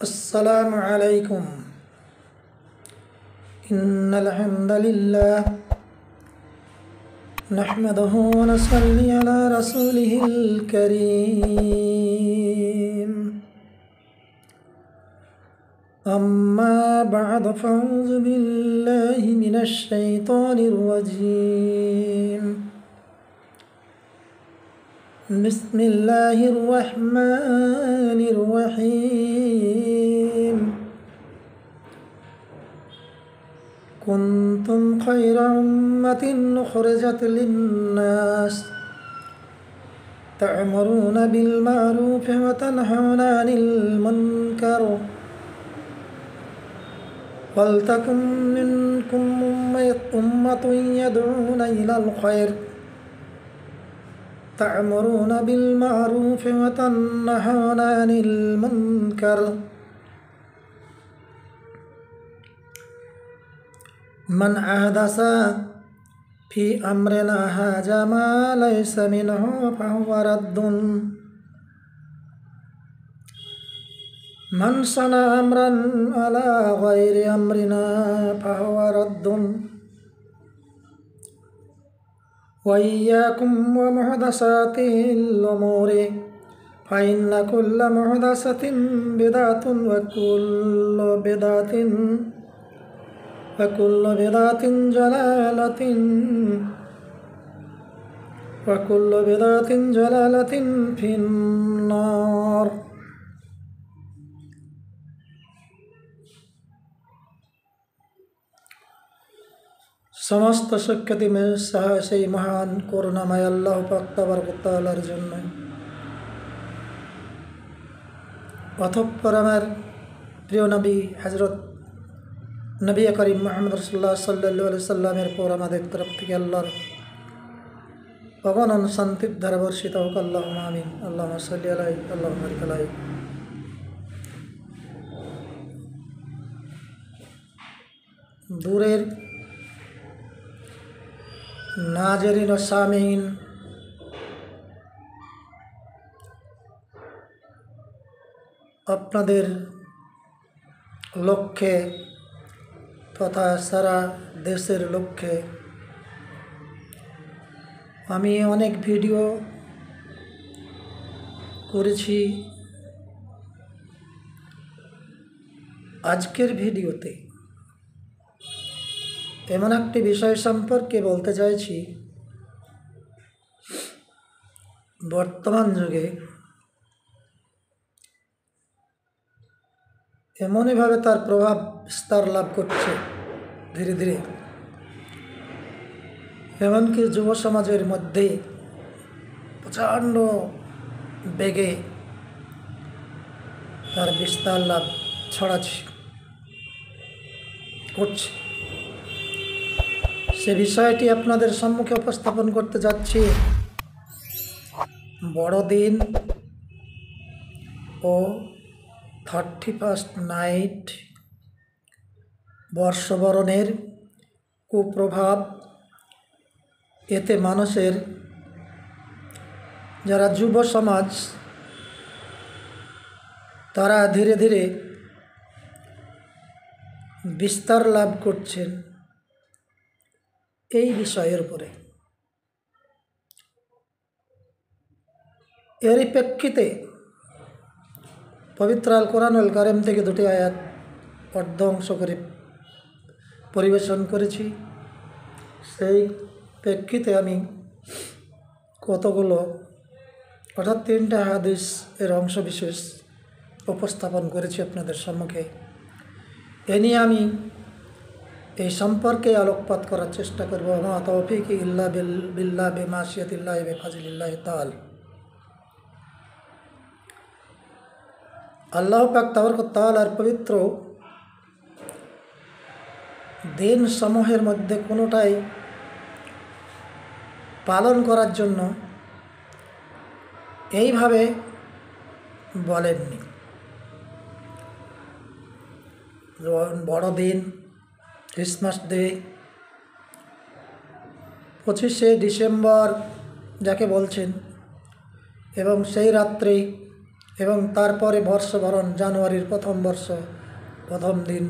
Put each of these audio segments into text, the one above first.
अस्सलामु अलैकुम। इन्नल हम्दलिल्लाह नहमदुहु व नसल्ली अला रसूलिहिल करीम। अम्मा बअद फअऊज़ु बिल्लाहि मिनश शैतानिर रजीम। बिस्मिल्लाहिर रहमानिर रहीम। कुन्तुम खैरा उम्मतिन उखरिजत लिन्नास तअमुरूना बिल मारूफ व तनहौना अनिल मुनकर वलतकुम मिनकुम उम्मतुन यदऊना इलल खैर तअमुरूना बिल मारूफ व तनहौना अनिल मुनकर मन अहदसा फी अम्रिना हाजा मा लैसा मिन्हु फहुवा रद्दुन मन सना अम्रन अला गैरि अम्रिना फहुवा रद्दुन व इय्याकुम व मुहदसातिल उमूरि फइन्न कुल्ल मुहदसतिन बिदअतुन व कुल्लु बिदअतिन जलालतिन फिन्नार। समस्त शक्ति में सह से महान करुणामय अल्लाह पाक तबारक व तआलार जन्य अतঃपर आमार प्रिय नबी हजरत नबी करीम मुहम्मद रसूलुल्लाह सल्लल्लाहु अलैहि वसल्लमेर पर आमादेर तरफ थेके आल्लाहर अगणन शांतिर धारा बर्षित होक। आल्लाहुम्मा आमीन। अल्लाहुम्मा सल्ली अलैहि अल्लाहुम्मा बारिक अलैहि। दूरेर नाज़रीन व सामीन আপনাদের লক্ষ্যে তথা সারা দেশের লক্ষ্যে আমি অনেক ভিডিও করেছি। আজকের ভিডিওতে এমন একটি বিষয় সম্পর্কে বলতে চাইছি, বর্তমান যুগে এমনইভাবে তার প্রভাব বিস্তার লাভ করছে ধীরে ধীরে, এমনকি যুব সমাজের মধ্যে প্রচণ্ড বেগে তার বিস্তার লাভ ছড়াচ্ছে করছে। সে বিষয়টি আপনাদের সম্মুখে উপস্থাপন করতে যাচ্ছি। বড়দিন ও 31st নাইট বর্ষবরণের কুপ্রভাব, এতে মানুষের যারা যুব সমাজ তারা ধীরে ধীরে বিস্তার লাভ করছেন এই বিষয়ের উপরে। এরই প্রেক্ষিতে পবিত্র আল কোরআনুল কারীম থেকে দুটি আয়াত অর্ধ অংশ করে পরিবেশন করেছি। সেই প্রেক্ষিতে আমি কতগুলো অর্থাৎ 3টা হাদিস এর অংশ বিশেষ উপস্থাপন করেছি আপনাদের সম্মুখে। এ নিয়ে আমি এই সম্পর্কে আলোকপাত করার চেষ্টা করব। মা তৌফিক ইল্লা বিল্লাহ বিমাশিয়াতিল্লাহি বিফাজলিল্লাহি তাআলা। আল্লাহ পাক তাবারক ওয়া তাআলার পবিত্র দিন সমূহের মধ্যে কোনোটাই পালন করার জন্য এইভাবে বলেননি। বড়দিন, ক্রিসমাস ডে, 25শে ডিসেম্বর যাকে বলছেন, এবং সেই রাত্রে এবং তারপরে বর্ষবরণ জানুয়ারির প্রথম বর্ষ প্রথম দিন।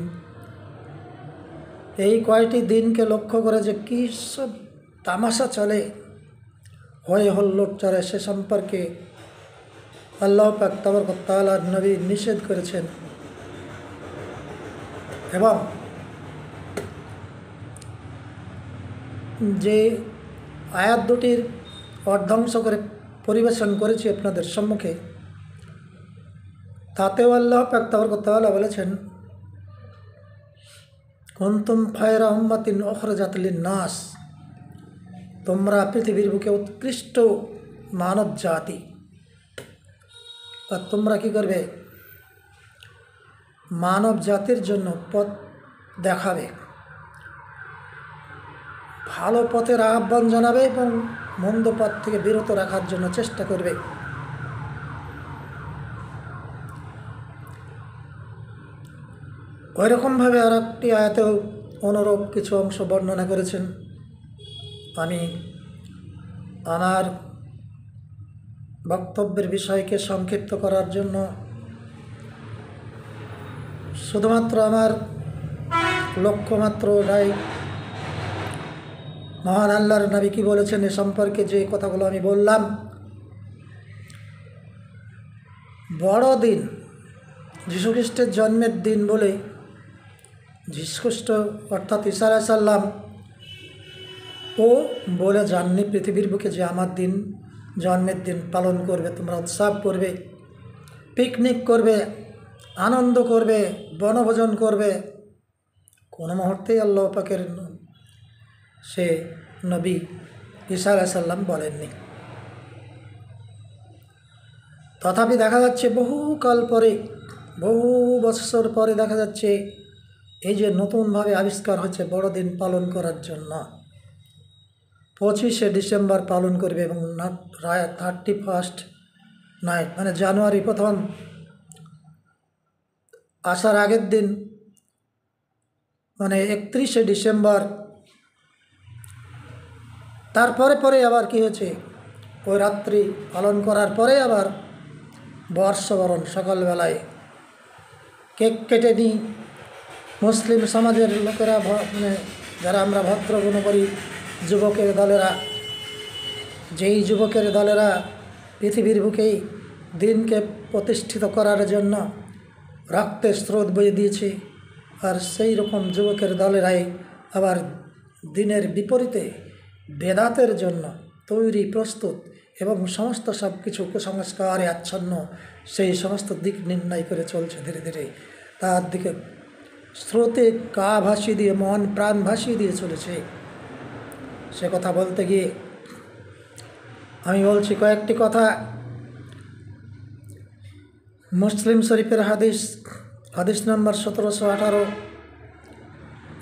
এই কয়টি দিনকে লক্ষ্য করে যে কী সব তামাশা চলে, হই হল্লোড় চলে, সে সম্পর্কে আল্লাহ পাক তাবারক ওয়া তাআলার নবী নিষেধ করেছেন। এবং যে আয়াত দুটির অর্ধাংশ করে পরিবেশন করেছি আপনাদের সম্মুখে, তাতেও আল্লাহ পাক তাবারক ওয়া তাআলা বলেছেন, কুনতুম খায়রা উম্মাতিন উখরিজাত লিন-নাস, তোমরা পৃথিবীর বুকে উৎকৃষ্ট মানব জাতি। আর তোমরা কী করবে? মানব জাতির জন্য পথ দেখাবে, ভালো পথের আহ্বান জানাবে এবং মন্দ পথ থেকে বিরত রাখার জন্য চেষ্টা করবে। ওই রকমভাবে আর একটি আয়াতেও অনুরূপ কিছু অংশ বর্ণনা করেছেন। আমি আমার বক্তব্যের বিষয়কে সংক্ষিপ্ত করার জন্য শুধুমাত্র আমার লক্ষ্যমাত্র নাই মহান আল্লাহর নবী কী বলেছেন এ সম্পর্কে যে কথাগুলো আমি বললাম। বড়দিন যীশুখ্রিস্টের জন্মের দিন বলে যীশুখ্রিস্ট অর্থাৎ ঈসা আলাইহিস সালাম ও বলে যাননি পৃথিবীর বুকে যে আমার দিন জন্মের দিন পালন করবে, তোমরা উৎসব করবে, পিকনিক করবে, আনন্দ করবে, বনভোজন করবে। কোনো মুহূর্তেই আল্লাহ পাকের সে নবী ঈসা আলাইহিস সালাম বলেননি। তথাপি দেখা যাচ্ছে বহুকাল পরে, বহু বছর পরে দেখা যাচ্ছে এই যে নতুনভাবে আবিষ্কার হচ্ছে বড়দিন পালন করার জন্য। 25শে ডিসেম্বর পালন করবে এবং 31st নাইট মানে জানুয়ারি প্রথম আসার আগের দিন মানে 31শে ডিসেম্বর। তারপরে পরে আবার কী হয়েছে, ওই রাত্রি পালন করার পরে আবার বর্ষবরণ সকালবেলায় কেক কেটে নিই। মুসলিম সমাজের লোকেরা মানে যারা আমরা ভদ্র গুণকরি যুবকের দলেরা, যেই যুবকের দলেরা পৃথিবীর বুকেই দিনকে প্রতিষ্ঠিত করার জন্য রক্তের স্রোত বয়ে দিয়েছে, আর সেই রকম যুবকের দলেরাই আবার দিনের বিপরীতে বেদাতের জন্য তৈরি প্রস্তুত এবং সমস্ত সব কিছু কুসংস্কারে আচ্ছন্ন সেই সমস্ত দিক নির্ণয় করে চলছে ধীরে ধীরে। তার দিকে স্রোতে গা ভাসিয়ে দিয়ে মন প্রাণ ভাসিয়ে দিয়ে চলেছে। সে কথা বলতে গিয়ে আমি বলছি কয়েকটি কথা। মুসলিম শরীফের হাদিস নম্বর 1718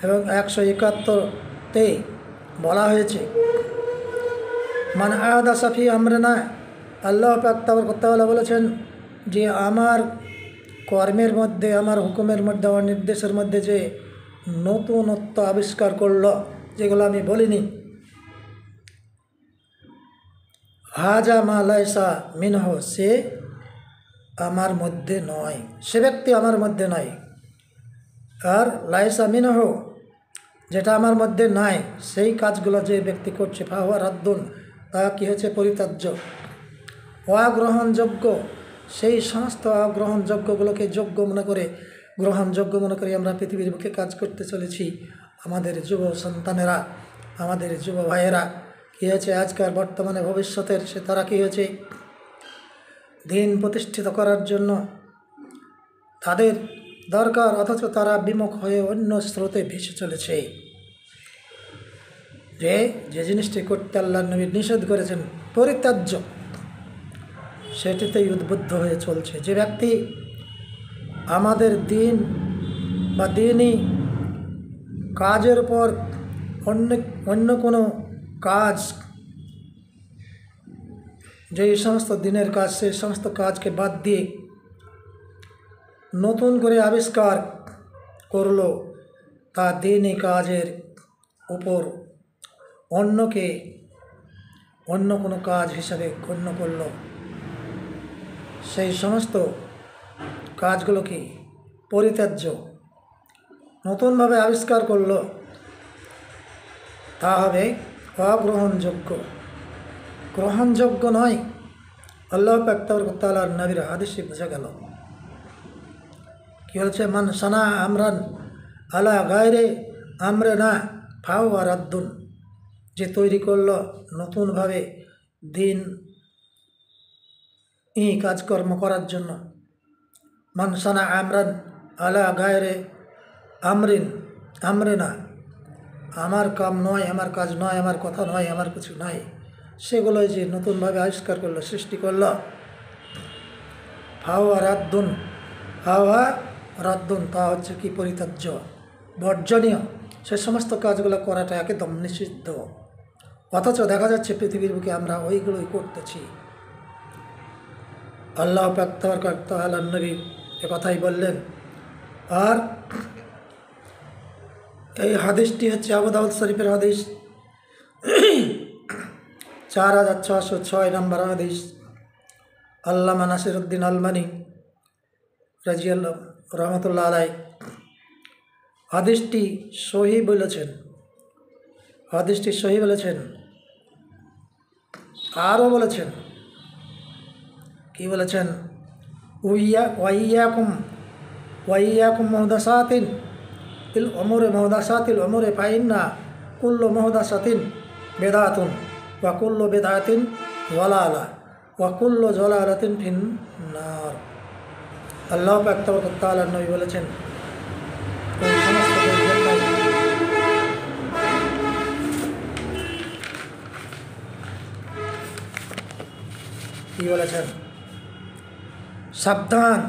এবং 171-তে বলা হয়েছে, মান আহদাসা ফি আমরিনা, আল্লাহ পাক তাবারক ওয়া তাআলা বলেছেন যে আমার কর্মের মধ্যে, আমার হুকুমের মধ্যে, আমার নির্দেশের মধ্যে যে নতুনত্ব আবিষ্কার করলো যেগুলো আমি বলিনি, হাজা মা লাইসা মিনহু, সে আমার মধ্যে নয়, সে ব্যক্তি আমার মধ্যে নয়। আর লাইসা মিনহু, যেটা আমার মধ্যে নাই, সেই কাজগুলো যে ব্যক্তি করছে ফাহুয়া রাদ্দুন, তা কী হয়েছে, পরিত্যাজ্য, অগ্রহণযোগ্য। সেই সমস্ত অগ্রহণযোগ্যগুলোকে যোগ্য মনে করে, গ্রহণযোগ্য মনে করে আমরা পৃথিবীর বুকে কাজ করতে চলেছি। আমাদের যুব সন্তানেরা, আমাদের যুব ভাইয়েরা কী হয়েছে, আজকাল বর্তমানে ভবিষ্যতের সে তারা কী হয়েছে, দিন প্রতিষ্ঠিত করার জন্য তাদের দরকার, অথচ তারা বিমুখ হয়ে অন্য স্রোতে ভেসে চলেছে। যে যে জিনিসটি করতে আল্লাহর নবী নিষেধ করেছেন পরিত্যাজ্য, সেটিতেই উদ্বুদ্ধ হয়ে চলছে। যে ব্যক্তি আমাদের দিন বা দিনই কাজের উপর অন্য কোনো কাজ, যে সমস্ত দিনের কাজ, সেই সমস্ত কাজকে বাদ দিয়ে নতুন করে আবিষ্কার করলো, তা দিনই কাজের উপর অন্য কোনো কাজ হিসাবে গণ্য করল, সেই সমস্ত কাজগুলো কি পরিত্যাজ্য, নতুনভাবে আবিষ্কার করলো তা হবে অগ্রহণযোগ্য, গ্রহণযোগ্য নয়। আল্লাহ পাক তাআলার নবীর হাদিসে বোঝা গেল কি হচ্ছে, মান সানা আমরান আলা গায়রে আমরিনা ফাহুয়া রাদ্দুন, যে তৈরি করলো নতুনভাবে দিন কাজকর্ম করার জন্য, মান সানা আমরান আলা গায়রে আমরিনা, আমার কাম নয়, আমার কাজ নয়, আমার কথা নয়, আমার কিছু নয়, সেগুলোই যে নতুনভাবে আবিষ্কার করলো, সৃষ্টি করলো, ফাহুয়া রাদ্দুন, তা হচ্ছে কি পরিত্যাজ্য, বর্জনীয়। সে সমস্ত কাজগুলো করাটা একদম নিষিদ্ধ। অথচ দেখা যাচ্ছে পৃথিবীর বুকে আমরা ওইগুলোই করতেছি। আল্লাহ পাক তাআলার নবী এ কথাই বললেন। আর এই হাদিসটি হচ্ছে আবু দাউদ শরীফের হাদিস, 4606 নম্বর হাদিস। আল্লামা নাসিরউদ্দিন আলমানি রাজিয়াল্লাহু রহমতুল্লাহ আলাইহি হাদিসটি সহিহ বলেছেন। আরও বলেছেন, কি বলেছেন, ওয়াইয়াকুম মুহদাসাতিল উমুরে ফাইন্না কুল্লু মুহদাসাতিন বিদআতুন ওয়া কুল্লু বিদআতিন যালালা ওয়া কুল্লু যালালাতিন ফিন্নার। আল্লাহ পাক তাআলার নবী বলেছেন, কি বলেছেন, সাবধান,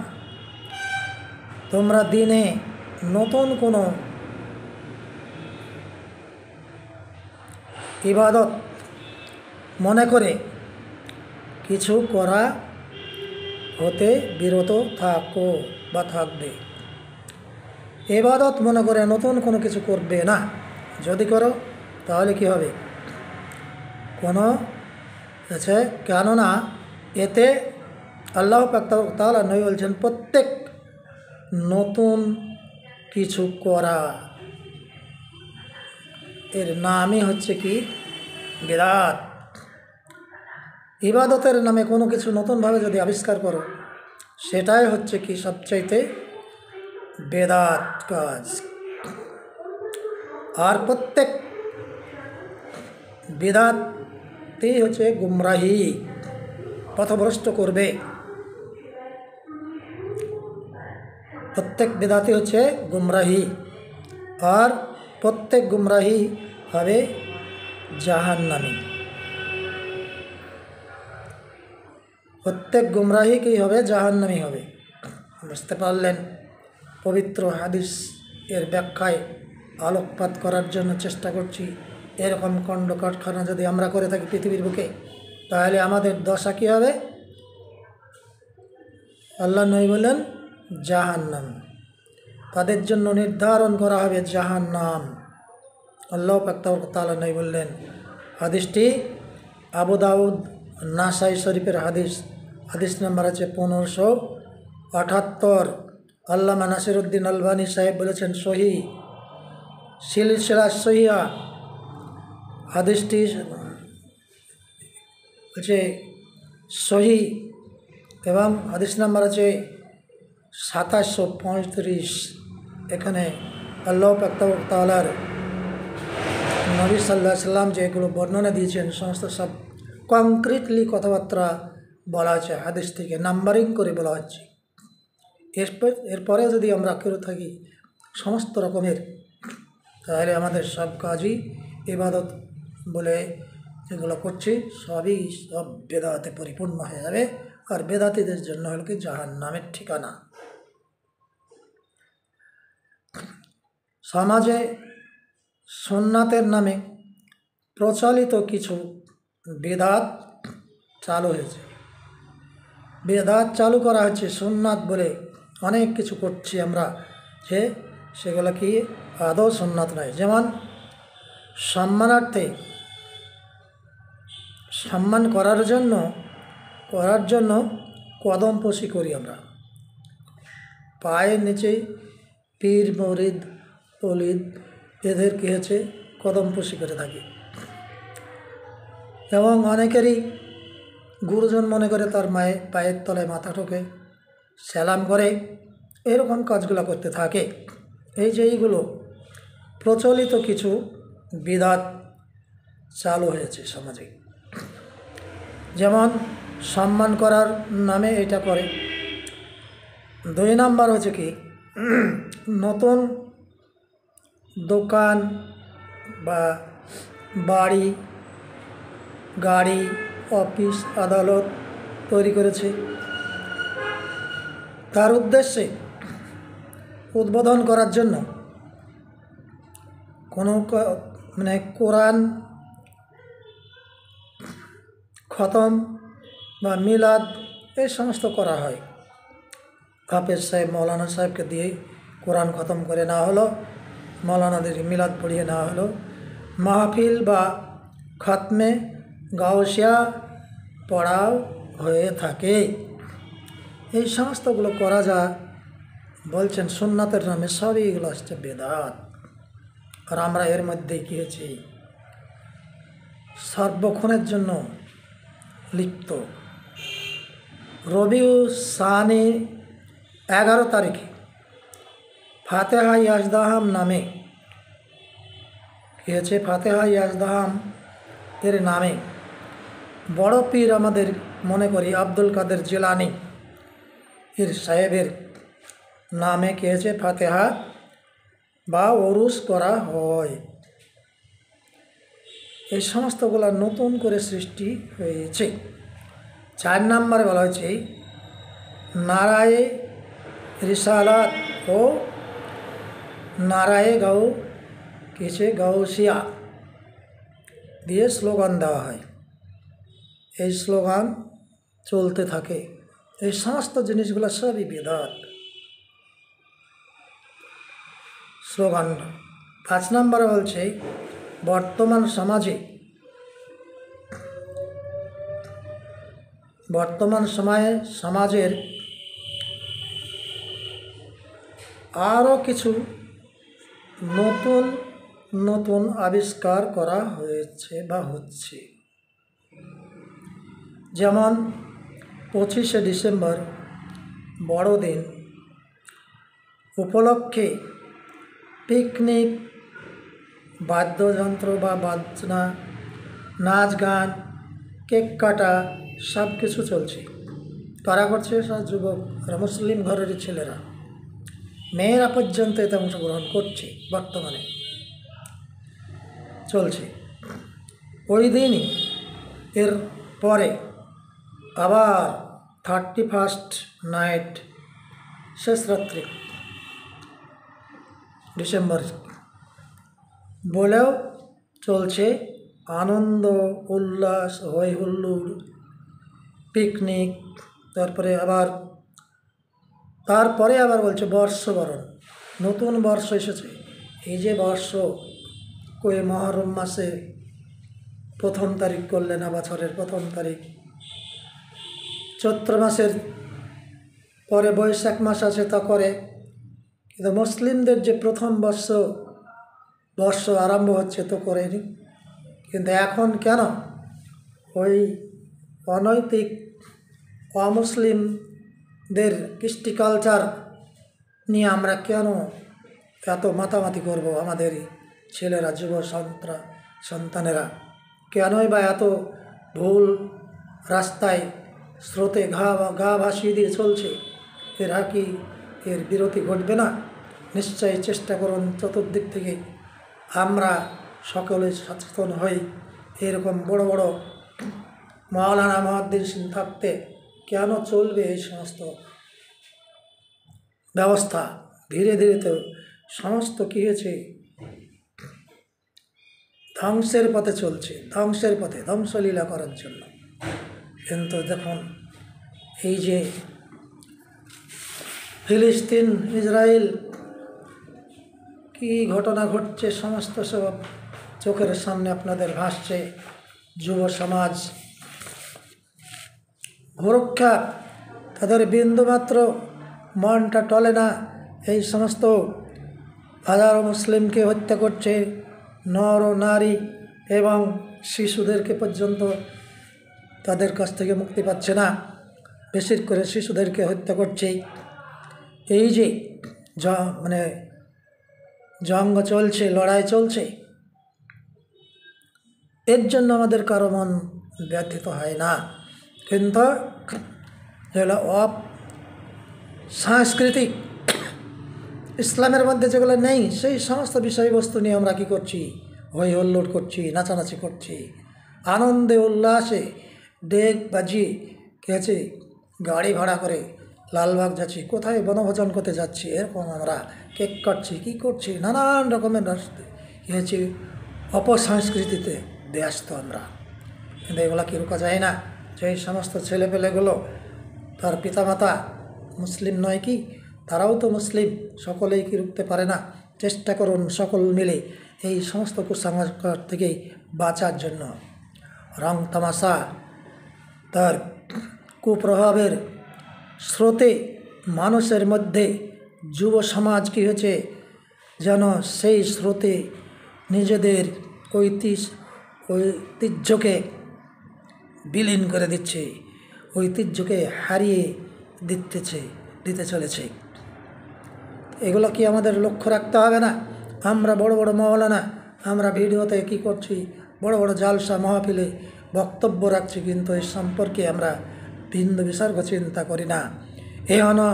তোমরা দিনে নতুন কোনো ইবাদত মনে করে কিছু করা হতে বিরত থাকো বা থাকবে। ইবাদত মনে করে নতুন কোনো কিছু করবে না। যদি করো তাহলে কি হবে, কোনো আছে, কেননা এতে আল্লাহ পাক তাআলা নবী বলছেন, প্রত্যেক নতুন কিছু করা এর নামই হচ্ছে কি বিদআত। ইবাদতের নামে কোনো কিছু নতুনভাবে যদি আবিষ্কার করো, সেটাই হচ্ছে কি সবচাইতে বিদআত কাজ। আর প্রত্যেক বিদআতই হচ্ছে গুমরাহি, পথভ্রষ্ট করবে। প্রত্যেক বিদআতই হচ্ছে গুমরাহি, আর প্রত্যেক গুমরাহি হবে জাহান্নামী। প্রত্যেক গুমরাহি কি হবে, জাহান্নামী হবে। বুঝতে পারলেন? পবিত্র হাদিস এর ব্যাখ্যায় আলোকপাত করার জন্য চেষ্টা করছি। এরকম কাণ্ড কারখানা যদি আমরা করে থাকি পৃথিবীর বুকে, তাহলে আমাদের দশা কী হবে? আল্লাহ নবী বললেন জাহান্নাম, তাদের জন্য নির্ধারণ করা হবে জাহান্নাম। আল্লাহ পাক তাআলা নবী বললেন। হাদিসটি আবু দাউদ নাসাই শরীফের হাদিস নাম্বার আছে 1578। আল্লামা নাসিরউদ্দিন আলবানী সাহেব বলেছেন সহিহ, সিলসিলা সহিহা। হাদিসটি হচ্ছে সহিহ এবং হাদিস নাম্বার আছে 2735। এখানে আল্লাহ পাক তাআলার নবী সাল্লাল্লাহু আলাইহি সাল্লাম যেগুলো বর্ণনা দিয়েছেন, সমস্ত সব কংক্রিটলি কথাবার্তা বলা আছে, হাদিস থেকে নাম্বারিং করে বলা হচ্ছে। এরপরে যদি আমরা করে থাকি সমস্ত রকমের, তাহলে আমাদের সব কাজই ইবাদত বলে যেগুলো করছি সবই সব বেদাতে পরিপূর্ণ হয়ে যাবে। আর বেদাতীদের জন্য হল কি জাহান্নামের ঠিকানা। সমাজে সুন্নাতের নামে প্রচলিত কিছু বেদাত চালু হয়েছে, বেদাত চালু করা হচ্ছে। সুন্নাত বলে অনেক কিছু করছি আমরা, যে সেগুলো কি আদৌ সুন্নাত নয়। যেমন সম্মানার্থে, সম্মান করার জন্য কদমপোষি করি আমরা। পায়ের নিচেই পীর মরিদ অলিদ এদের কী হচ্ছে কদমপোষি করে থাকি। এবং অনেকেরই গুরুজন মনে করে তার পায়ের তলায় মাথা ঠোকে, সালাম করে, এরকম কাজগুলো করতে থাকে। এই যে এইগুলো প্রচলিত কিছু বিদাত চালু হয়েছে সমাজে। যেমন সম্মান করার নামে এটা করে। 2 নাম্বার হচ্ছে কি, নতুন দোকান বা বাড়ি গাড়ি অফিস আদালত তৈরি করেছে, তার উদ্দেশ্যে উদ্বোধন করার জন্য কোনো মানে কোরআন খতম বা মিলাদ এই সমস্ত করা হয়। হাফেজ সাহেব মৌলানা সাহেবকে দিয়ে কোরআন খতম করে নেওয়া হলো, মৌলানাদের মিলাদ পড়িয়ে নেওয়া হলো, মাহফিল বা খাতমে গাউসিয়া পড়াও হয়ে থাকে। এই সমস্তগুলো করা যায় বলছেন সুন্নাতের নামে, সবই এগুলো হচ্ছে বেদাত। আর আমরা এর মধ্যে কী হয়েছি সর্বক্ষণের জন্য লিপ্ত। রবিউ সানি 11 তারিখে ফাতেহা ইয়াজদাহাম নামে কী হয়েছে, ফাতেহা ইয়াজদাহাম এর নামে বড় পীর আমাদের মনে করি আব্দুল কাদের জিলানি এর সাহেবের নামে কী হয়েছে ফাতেহা বা ওরুস করা হয়। এই সমস্তগুলো নতুন করে সৃষ্টি হয়েছে। 4 নম্বরে বলা হয়েছে নারায়ে রিসালাত ও নারায়ে গাউসিয়া দিয়ে স্লোগান দেওয়া হয়। এই স্লোগান চলতে থাকে। এই সমস্ত জিনিসগুলো সবই বিদাত স্লোগান। 5 নম্বরে বলছে বর্তমান সময়ে সমাজের আরও কিছু নতুন নতুন আবিষ্কার করা হয়েছে বা হচ্ছে। যেমন 25শে ডিসেম্বর বড়দিন উপলক্ষে পিকনিক, বাদ্যযন্ত্র বা বাজনা, নাচ গান, কেক কাটা সব কিছু চলছে। কারা করছে? সব যুবক আর মুসলিম ঘরেরই ছেলেরা, মেয়েরা পর্যন্ত এতে অংশগ্রহণ করছে। বর্তমানে চলছে। ওই দিনই এর পরে আবার 31st নাইট, শেষ রাত্রি ডিসেম্বর বলেও চলছে আনন্দ উল্লাস হই হুল্লোড় পিকনিক। তারপরে আবার বলছে বর্ষবরণ, নতুন বর্ষ এসেছে। এই যে বর্ষ কই মহরম মাসে 1 তারিখ করলে না, বছরের 1 তারিখ, চৈত্র মাসের পরে বৈশাখ মাস আছে তা করে। কিন্তু মুসলিমদের যে প্রথম বর্ষ আরম্ভ হচ্ছে তো করেনি। কিন্তু এখন কেন ওই অনৈতিক অমুসলিমদের কৃষ্টি কালচার নিয়ে আমরা কেন এত মাতামাতি করব? আমাদের ছেলেরা, যুব সন্তানেরা কেনই বা এত ভুল রাস্তায় স্রোতে গা ভাসিয়ে দিয়ে চলছে? এরা কি এর বিরতি ঘটবে না? নিশ্চয়ই চেষ্টা করুন চতুর্দিক থেকে আমরা সকলে সচেতন হই। এরকম বড় বড় মাওলানা মুহাদ্দিসিন থাকতে কেন চলবে এই সমস্ত ব্যবস্থা? ধীরে ধীরে তো সমস্ত কী হয়েছে ধ্বংসের পথে চলছে, ধ্বংসলীলা করার জন্য। কিন্তু দেখুন এই যে ফিলিস্তিন ইসরায়েল কি ঘটনা ঘটছে, সমস্ত সব চোখের সামনে আপনাদের ভাসছে। যুব সমাজ সুরক্ষা তাদের বিন্দুমাত্র মনটা টলে না। এই সমস্ত হাজারো মুসলিমকে হত্যা করছে, নর ও নারী এবং শিশুদেরকে পর্যন্ত তাদের কাছ থেকে মুক্তি পাচ্ছে না। বেশি করে শিশুদেরকে হত্যা করছে। এই যে জঙ্গ চলছে, লড়াই চলছে, এর জন্য আমাদের কারো মন ব্যথিত হয় না। কিন্তু যেগুলো সাংস্কৃতিক ইসলামের মধ্যে যেগুলো নেই, সেই সমস্ত বিষয়বস্তু নিয়ে আমরা কী করছি? হই হল্লোড় করছি, নাচানাচি করছি, আনন্দে উল্লাসে ডেক বাজিয়ে কী আছে, গাড়ি ভাড়া করে লালবাগ যাচ্ছি, কোথায় বনভোজন করতে যাচ্ছি, এরকম আমরা কেক কাটছি, কী করছি, নানান রকমের কী হয়েছে, অপসংস্কৃতিতে ব্যস্ত আমরা। কিন্তু এগুলো কি রোকা যায় না? যেই সমস্ত ছেলেপেলেগুলো তার পিতামাতা মুসলিম নয় কি, তারাও তো মুসলিম, সকলেই কি রুখতে পারে না? চেষ্টা করুন সকল মিলে এই সমস্ত কুসংস্কার থেকে বাঁচার জন্য। রং তামাশা, তার কুপ্রভাবের স্রোতে মানুষের মধ্যে যুব সমাজ কী হয়েছে যেন সেই স্রোতে নিজেদের ঐতিহ্যকে বিলীন করে দিচ্ছে, ঐতিহ্যকে হারিয়ে দিতে চলেছে। এগুলো কি আমাদের লক্ষ্য রাখতে হবে না? আমরা বড় বড় মওলানা, আমরা ভিডিওতে কি করছি, বড় বড় জালসা মাহফিলে বক্তব্য রাখছি, কিন্তু এর সম্পর্কে আমরা বিন্দু বিসর্গ চিন্তা করি না। এখনো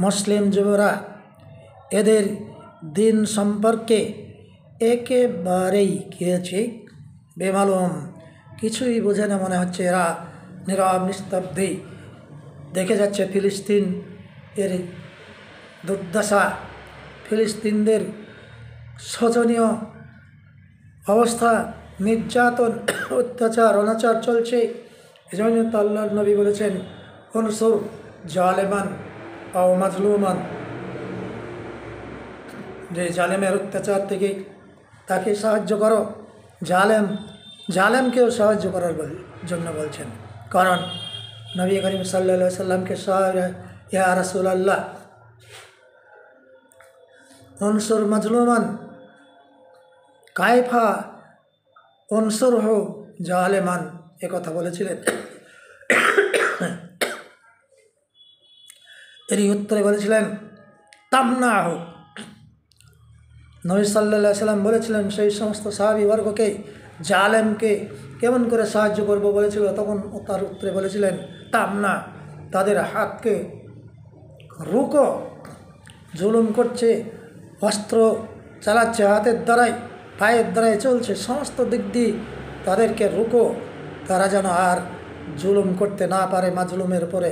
মুসলিম যুবরা এদের দিন সম্পর্কে একেবারেই খেয়েছে বেমালুম, কিছুই বোঝে না। মনে হচ্ছে এরা নীরব নিস্তব্ধই দেখে যাচ্ছে ফিলিস্তিন এর দুর্দশা, ফিলিস্তিনদের শোচনীয় অবস্থা, নির্যাতন, অত্যাচার, অনাচার চলছে। এজন্য তো আল্লাহর নবী বলেছেন, উনসুর জালেমান ও মাজলুমান, যে জালেমের অত্যাচার থেকে তাকে সাহায্য করো, জালেমকেও সাহায্য করার জন্য বলছেন। কারণ নবী করিম সাল্লাল্লাহু আলাইহি সাল্লামকে ইয়া রাসূলুল্লাহ উনসুর মাজলুমান কায়ফা উনসুরহু জালেমান, একথা বলেছিলেন। এরই উত্তরে বলেছিলেন তামনাহু। নবী সাল্লাল্লাহু আলাইহি সাল্লাম বলেছিলেন সেই সমস্ত সাহাবীবর্গকে জালেমকে কেমন করে সাহায্য করব বলেছিল, তখন তার উত্তরে বলেছিলেন তামনা, তাদের হাতকে রুকো, জুলুম করছে, অস্ত্র চালাচ্ছে হাতের দ্বারাই, পায়ের দ্বারাই চলছে, সমস্ত দিক দিয়ে তাদেরকে রুকো, তারা যেন আর জুলুম করতে না পারে মাজলুমের পরে।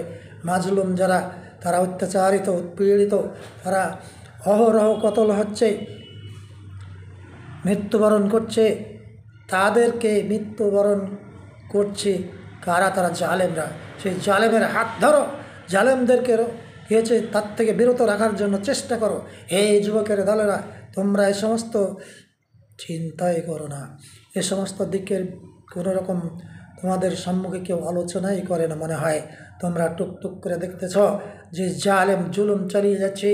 মাজলুম যারা, তারা অত্যাচারিত, উৎপীড়িত, তারা অহরহ কতল হচ্ছে, মৃত্যুবরণ করছে, তাদেরকে মৃত্যুবরণ করছে কারা? তারা জালেমরা। সেই জালেমের হাত ধরো, জালেমদেরকে হয়েছে তার থেকে বিরত রাখার জন্য চেষ্টা করো। এই যুবকের দলেরা, তোমরা এই সমস্ত চিন্তাই করো না, এ সমস্ত দিকের কোনো রকম তোমাদের সম্মুখে কেউ আলোচনাই করে না। মনে হয় তোমরা টুকটুক করে দেখতেছ যে জালেম জুলুম চালিয়ে যাচ্ছে,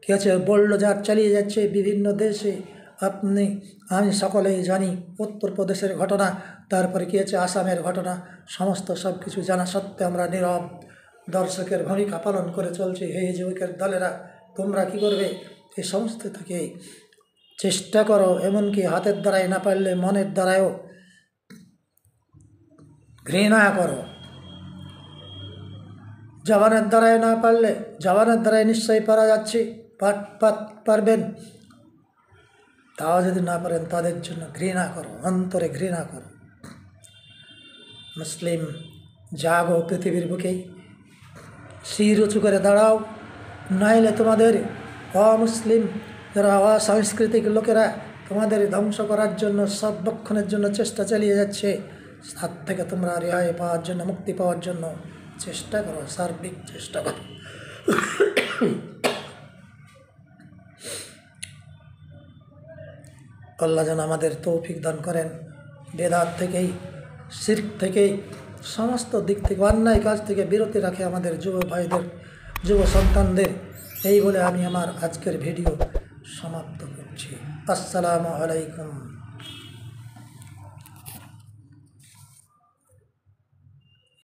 কী আছে, বোল্ডোজার চালিয়ে যাচ্ছে বিভিন্ন দেশে। আমি সকলেই জানি উত্তরপ্রদেশের ঘটনা, তারপরে কী আছে আসামের ঘটনা, সমস্ত সব কিছু জানা সত্ত্বেও আমরা নীরব দর্শকের ভূমিকা পালন করে চলছি। হে যুবকের দলেরা, তোমরা কি করবে? এই সমস্ত থেকে চেষ্টা করো, এমনকি হাতের দ্বারাই না পারলে মনের দ্বারাও ঘৃণা করো। জবানের দ্বারাই না পারলে, জবানের দ্বারাই নিশ্চয়ই পারা যাচ্ছে, পারবেন। তাও যদি না পারেন, তাদের জন্য ঘৃণা করো, অন্তরে ঘৃণা করো। মুসলিম জাগো, পৃথিবীর বুকে শির উঁচু করে দাঁড়াও, নাইলে তোমাদের অমুসলিম যারা অসাংস্কৃতিক লোকেরা তোমাদের ধ্বংস করার জন্য, সর্বক্ষণের জন্য চেষ্টা চালিয়ে যাচ্ছে। তার থেকে তোমরা রেহাই পাওয়ার জন্য, মুক্তি পাওয়ার জন্য চেষ্টা করো, সার্বিক চেষ্টা করো। আল্লাহ যেন আমাদের তৌফিক দান করেন, বেদাত থেকেই, শিরক থেকেই সমস্ত দিক থেকে অন্যায় কাজ থেকে বিরতি রাখে আমাদের যুব ভাইদের, যুব সন্তানদের। এই বলে আমি আমার আজকের ভিডিও সমাপ্ত করছি। আসসালামু আলাইকুম।